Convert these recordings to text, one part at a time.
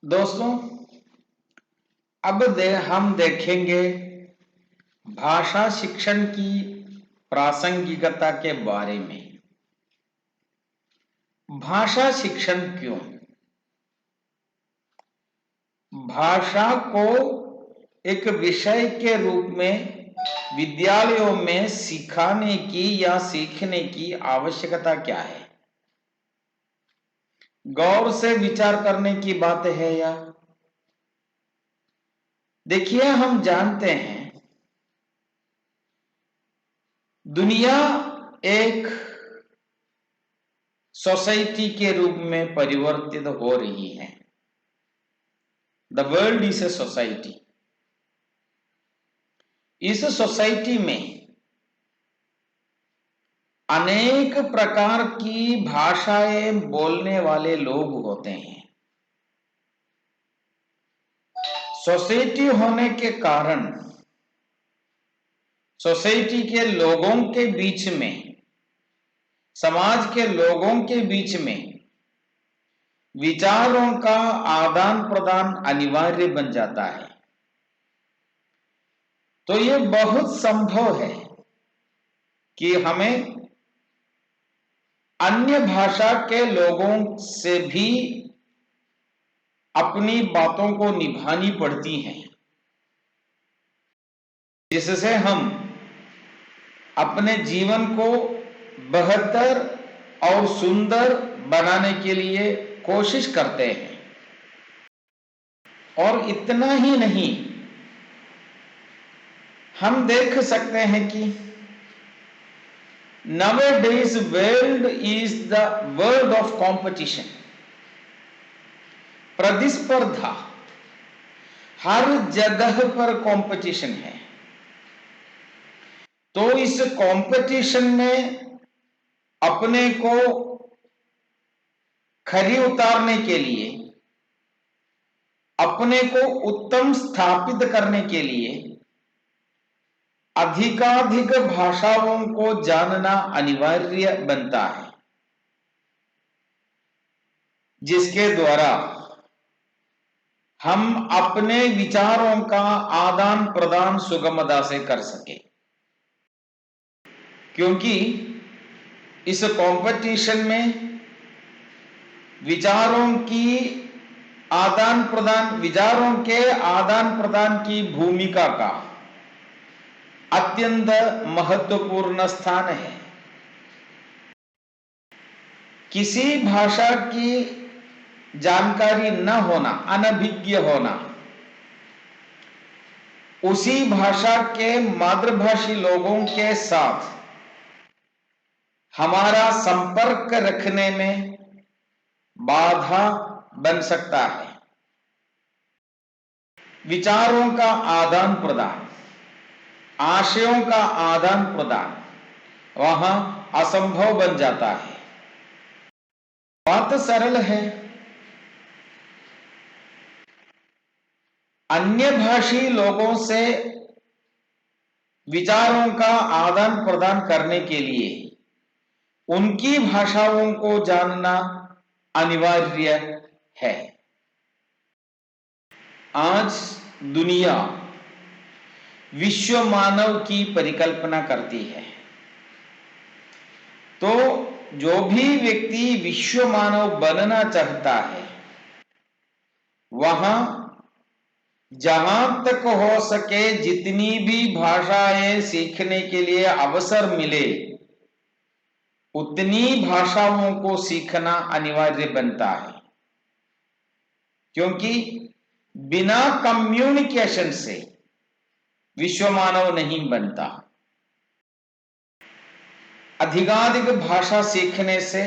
दोस्तों, हम देखेंगे भाषा शिक्षण की प्रासंगिकता के बारे में। भाषा शिक्षण क्यों? भाषा को एक विषय के रूप में विद्यालयों में सिखाने की या सीखने की आवश्यकता क्या है? गौर से विचार करने की बात है या? देखिए, हम जानते हैं दुनिया एक सोसाइटी के रूप में परिवर्तित हो रही है। The world is a society. इस सोसाइटी में अनेक प्रकार की भाषाएं बोलने वाले लोग होते हैं। सोसाइटी होने के कारण सोसाइटी के लोगों के बीच में, समाज के लोगों के बीच में विचारों का आदान प्रदान अनिवार्य बन जाता है। तो ये बहुत संभव है कि हमें अन्य भाषा के लोगों से भी अपनी बातों को निभानी पड़ती हैं, जिससे हम अपने जीवन को बेहतर और सुंदर बनाने के लिए कोशिश करते हैं। और इतना ही नहीं, हम देख सकते हैं कि nowadays world is the world of competition। प्रतिस्पर्धा, हर जगह पर कंपटीशन है। तो इस कंपटीशन में अपने को खरी उतारने के लिए, अपने को उत्तम स्थापित करने के लिए अधिकाधिक भाषाओं को जानना अनिवार्य बनता है, जिसके द्वारा हम अपने विचारों का आदान प्रदान सुगमता से कर सके। क्योंकि इस कंपटीशन में विचारों के आदान प्रदान की भूमिका का अत्यंत महत्वपूर्ण स्थान है। किसी भाषा की जानकारी न होना, अनभिज्ञ होना, उसी भाषा के मातृभाषी लोगों के साथ हमारा संपर्क रखने में बाधा बन सकता है। विचारों का आदान प्रदान, आशयों का आदान प्रदान वहां असंभव बन जाता है। बात सरल है। अन्य भाषी लोगों से विचारों का आदान प्रदान करने के लिए उनकी भाषाओं को जानना अनिवार्य है। आज दुनिया विश्व मानव की परिकल्पना करती है। तो जो भी व्यक्ति विश्व मानव बनना चाहता है, वहां जहां तक हो सके जितनी भी भाषाएं सीखने के लिए अवसर मिले, उतनी भाषाओं को सीखना अनिवार्य बनता है। क्योंकि बिना कम्युनिकेशन से विश्व मानव नहीं बनता। अधिकाधिक भाषा सीखने से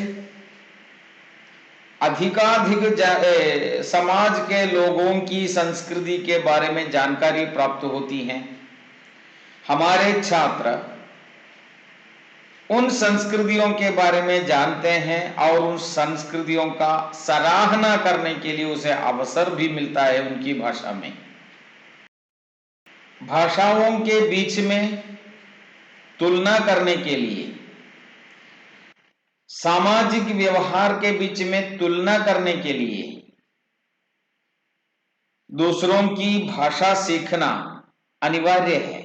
अधिकाधिक समाज के लोगों की संस्कृति के बारे में जानकारी प्राप्त होती है। हमारे छात्र उन संस्कृतियों के बारे में जानते हैं और उन संस्कृतियों का सराहना करने के लिए उसे अवसर भी मिलता है उनकी भाषा में। भाषाओं के बीच में तुलना करने के लिए, सामाजिक व्यवहार के बीच में तुलना करने के लिए दूसरों की भाषा सीखना अनिवार्य है।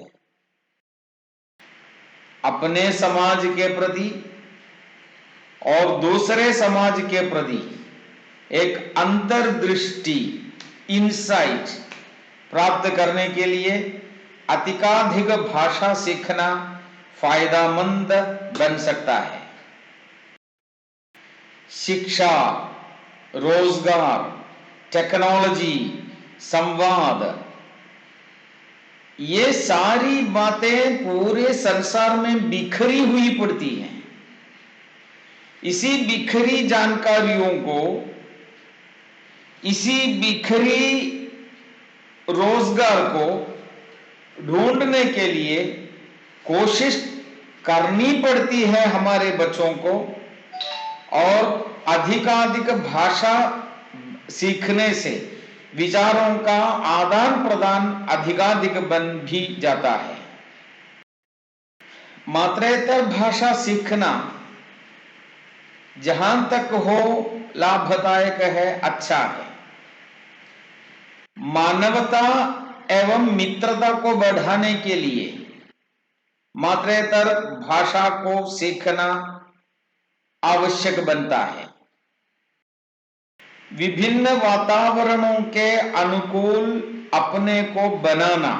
अपने समाज के प्रति और दूसरे समाज के प्रति एक अंतर्दृष्टि, इंसाइट प्राप्त करने के लिए अधिकाधिक भाषा सीखना फायदेमंद बन सकता है। शिक्षा, रोजगार, टेक्नोलॉजी, संवाद, ये सारी बातें पूरे संसार में बिखरी हुई पड़ती हैं। इसी बिखरी जानकारियों को, इसी बिखरी रोजगार को ढूंढने के लिए कोशिश करनी पड़ती है हमारे बच्चों को, और अधिकाधिक भाषा सीखने से विचारों का आदान प्रदान अधिकाधिक बन भी जाता है। मात्रेतर भाषा सीखना जहां तक हो लाभदायक है, अच्छा है। मानवता एवं मित्रता को बढ़ाने के लिए मात्रेतर भाषा को सीखना आवश्यक बनता है। विभिन्न वातावरणों के अनुकूल अपने को बनाना,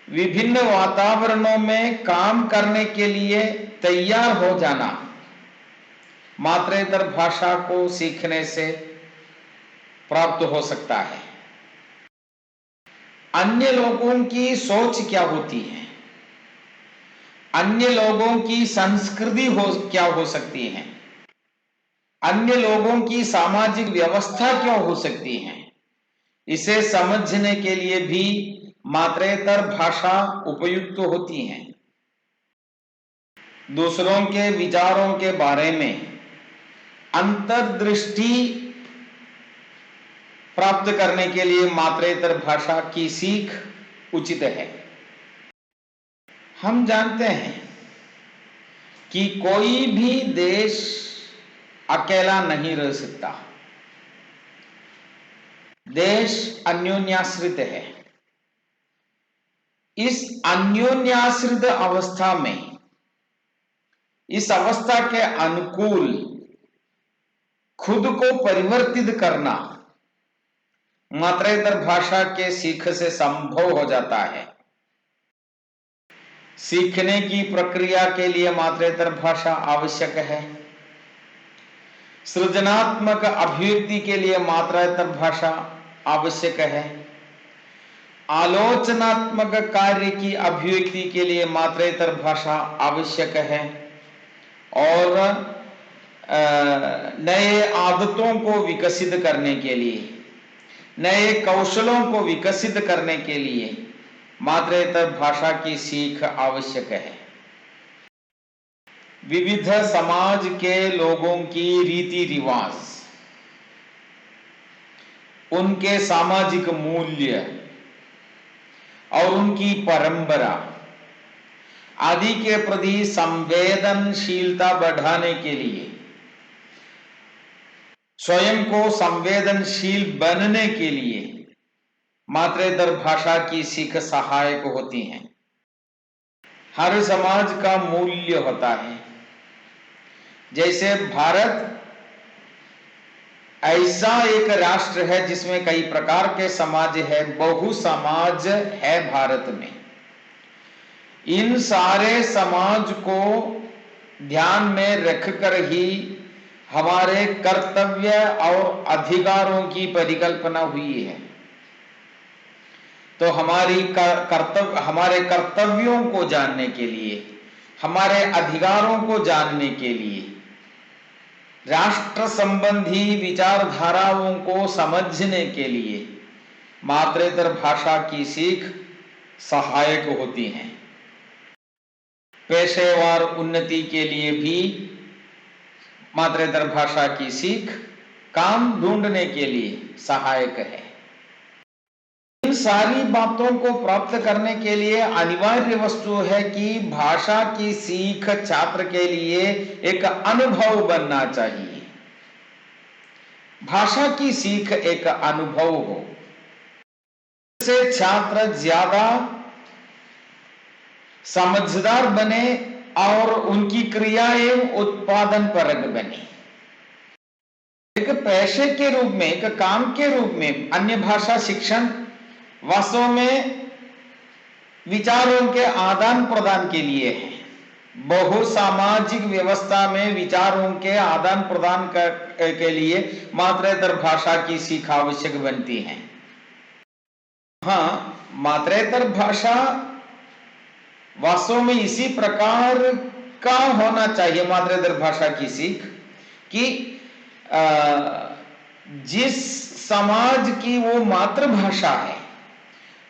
विभिन्न वातावरणों में काम करने के लिए तैयार हो जाना मात्रेतर भाषा को सीखने से प्राप्त हो सकता है। अन्य लोगों की सोच क्या होती है, अन्य लोगों की संस्कृति क्या हो सकती है, अन्य लोगों की सामाजिक व्यवस्था क्या हो सकती है, इसे समझने के लिए भी मात्रेतर भाषा उपयुक्त होती है। दूसरों के विचारों के बारे में अंतर्दृष्टि प्राप्त करने के लिए मात्रेतर भाषा की सीख उचित है। हम जानते हैं कि कोई भी देश अकेला नहीं रह सकता। देश अन्योन्याश्रित है। इस अन्योन्याश्रित अवस्था में, इस अवस्था के अनुकूल खुद को परिवर्तित करना मात्रेतर भाषा के सीख से संभव हो जाता है। सीखने की प्रक्रिया के लिए मात्रेतर भाषा आवश्यक है। सृजनात्मक अभिव्यक्ति के लिए मात्रेतर भाषा आवश्यक है। आलोचनात्मक कार्य की अभिव्यक्ति के लिए मात्रेतर भाषा आवश्यक है। और नए आदतों को विकसित करने के लिए, नए कौशलों को विकसित करने के लिए मात्रेतर भाषा की सीख आवश्यक है। विविध समाज के लोगों की रीति रिवाज, उनके सामाजिक मूल्य और उनकी परंपरा आदि के प्रति संवेदनशीलता बढ़ाने के लिए, स्वयं को संवेदनशील बनने के लिए मात्रेतर भाषा की सीख सहायक होती है। हर समाज का मूल्य होता है। जैसे भारत ऐसा एक राष्ट्र है जिसमें कई प्रकार के समाज है, बहु समाज है भारत में। इन सारे समाज को ध्यान में रखकर ही हमारे कर्तव्य और अधिकारों की परिकल्पना हुई है। तो हमारे कर्तव्यों को जानने के लिए, हमारे अधिकारों को जानने के लिए, राष्ट्र संबंधी विचारधाराओं को समझने के लिए मात्रेतर भाषा की सीख सहायक होती है। पेशेवर उन्नति के लिए भी मात्रेतर भाषा की सीख काम ढूंढने के लिए सहायक है। इन सारी बातों को प्राप्त करने के लिए अनिवार्य वस्तु है कि भाषा की सीख छात्र के लिए एक अनुभव बनना चाहिए। भाषा की सीख एक अनुभव हो, से छात्र ज्यादा समझदार बने और उनकी क्रियाएं उत्पादन परक बने। एक पेशे के रूप में, एक काम के रूप में अन्य भाषा शिक्षण वास्तव में विचारों के आदान प्रदान के लिए है। बहुसामाजिक व्यवस्था में विचारों के आदान प्रदान के लिए मात्रेतर भाषा की सीख आवश्यक बनती है। हाँ, मात्रेतर भाषा वास्तव में इसी प्रकार का होना चाहिए, मात्रेतर भाषा की सीख, कि जिस समाज की वो मातृभाषा है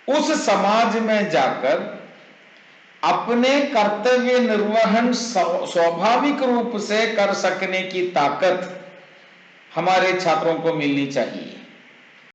उस समाज में जाकर अपने कर्तव्य निर्वहन स्वाभाविक रूप से कर सकने की ताकत हमारे छात्रों को मिलनी चाहिए।